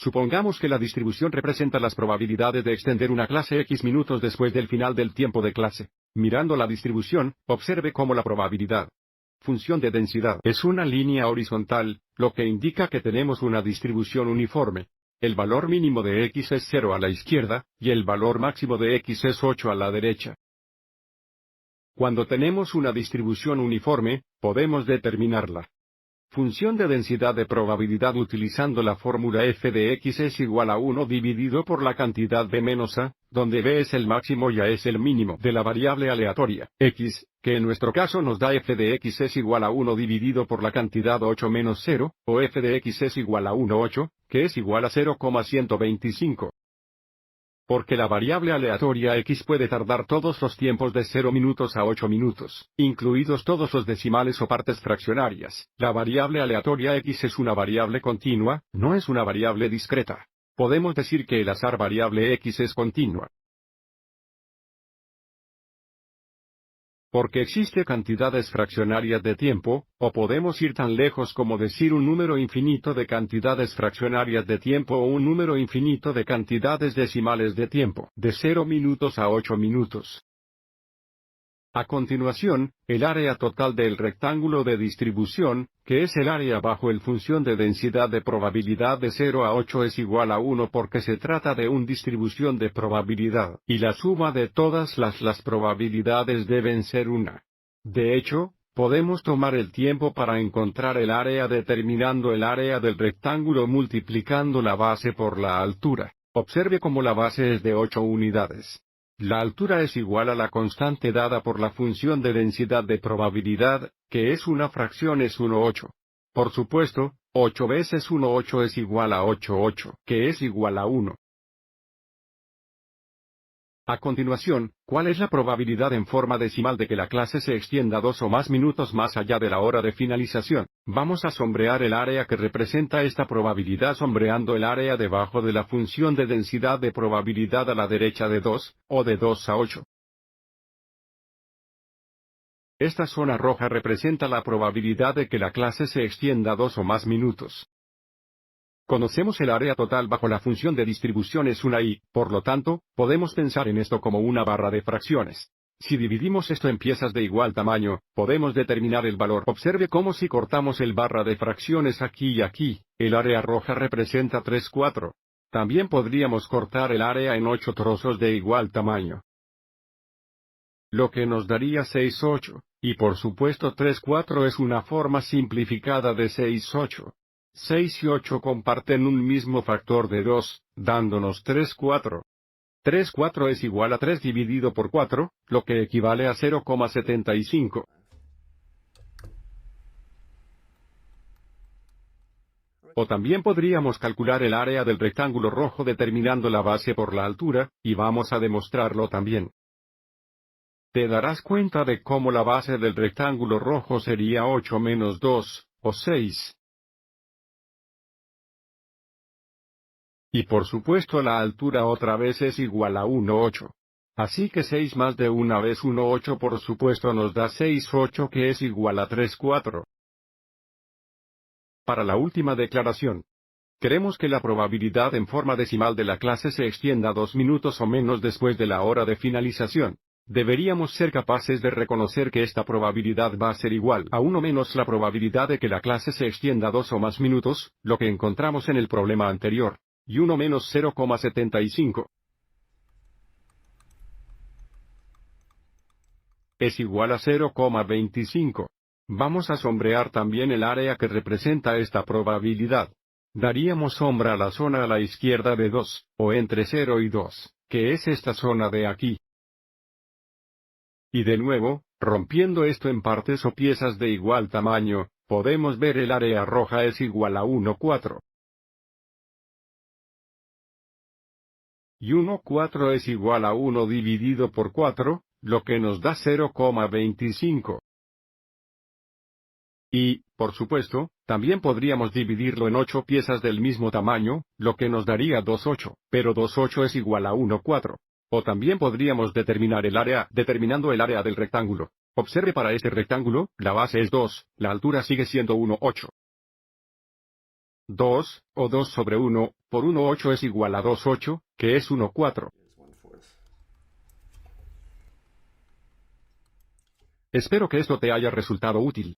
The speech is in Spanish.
Supongamos que la distribución representa las probabilidades de extender una clase X minutos después del final del tiempo de clase. Mirando la distribución, observe cómo la probabilidad función de densidad es una línea horizontal, lo que indica que tenemos una distribución uniforme. El valor mínimo de X es 0 a la izquierda, y el valor máximo de X es 8 a la derecha. Cuando tenemos una distribución uniforme, podemos determinarla función de densidad de probabilidad utilizando la fórmula f de x es igual a 1 dividido por la cantidad b menos a, donde b es el máximo y a es el mínimo de la variable aleatoria, x, que en nuestro caso nos da f de x es igual a 1 dividido por la cantidad 8 menos 0, o f de x es igual a 1,8, que es igual a 0,125. Porque la variable aleatoria x puede tardar todos los tiempos de 0 minutos a 8 minutos, incluidos todos los decimales o partes fraccionarias. La variable aleatoria x es una variable continua, no es una variable discreta. Podemos decir que el azar variable x es continua. Porque existe cantidades fraccionarias de tiempo, o podemos ir tan lejos como decir un número infinito de cantidades fraccionarias de tiempo o un número infinito de cantidades decimales de tiempo, de 0 minutos a 8 minutos. A continuación, el área total del rectángulo de distribución, que es el área bajo el función de densidad de probabilidad de 0 a 8 es igual a 1 porque se trata de una distribución de probabilidad, y la suma de todas las probabilidades deben ser una. De hecho, podemos tomar el tiempo para encontrar el área determinando el área del rectángulo multiplicando la base por la altura. Observe cómo la base es de 8 unidades. La altura es igual a la constante dada por la función de densidad de probabilidad, que es una fracción es 1,8. Por supuesto, 8 veces 1,8 es igual a 8,8, que es igual a 1. A continuación, ¿cuál es la probabilidad en forma decimal de que la clase se extienda 2 o más minutos más allá de la hora de finalización? Vamos a sombrear el área que representa esta probabilidad sombreando el área debajo de la función de densidad de probabilidad a la derecha de 2, o de 2 a 8. Esta zona roja representa la probabilidad de que la clase se extienda 2 o más minutos. Conocemos el área total bajo la función de distribución es una y, por lo tanto, podemos pensar en esto como una barra de fracciones. Si dividimos esto en piezas de igual tamaño, podemos determinar el valor. Observe cómo si cortamos el barra de fracciones aquí y aquí, el área roja representa 3/4. También podríamos cortar el área en 8 trozos de igual tamaño, lo que nos daría 6/8, y por supuesto 3/4 es una forma simplificada de 6/8. 6 y 8 comparten un mismo factor de 2, dándonos 3/4. 3/4 es igual a 3 dividido por 4, lo que equivale a 0,75. O también podríamos calcular el área del rectángulo rojo determinando la base por la altura, y vamos a demostrarlo también. Te darás cuenta de cómo la base del rectángulo rojo sería 8 menos 2, o 6. Y por supuesto la altura otra vez es igual a 1,8. Así que 6 más de una vez 1,8 por supuesto nos da 6,8 que es igual a 3/4. Para la última declaración. Queremos que la probabilidad en forma decimal de la clase se extienda 2 minutos o menos después de la hora de finalización. Deberíamos ser capaces de reconocer que esta probabilidad va a ser igual a 1 menos la probabilidad de que la clase se extienda 2 o más minutos, lo que encontramos en el problema anterior. Y 1 menos 0,75 es igual a 0,25. Vamos a sombrear también el área que representa esta probabilidad. Daríamos sombra a la zona a la izquierda de 2, o entre 0 y 2, que es esta zona de aquí. Y de nuevo, rompiendo esto en partes o piezas de igual tamaño, podemos ver el área roja es igual a 1,4. Y 1,4 es igual a 1 dividido por 4, lo que nos da 0,25. Y, por supuesto, también podríamos dividirlo en 8 piezas del mismo tamaño, lo que nos daría 2,8, pero 2,8 es igual a 1,4. O también podríamos determinar el área, determinando el área del rectángulo. Observe para este rectángulo, la base es 2, la altura sigue siendo 1,8. 2, o 2 sobre 1, por 1 8 es igual a 2 8, que es 1 4. Espero que esto te haya resultado útil.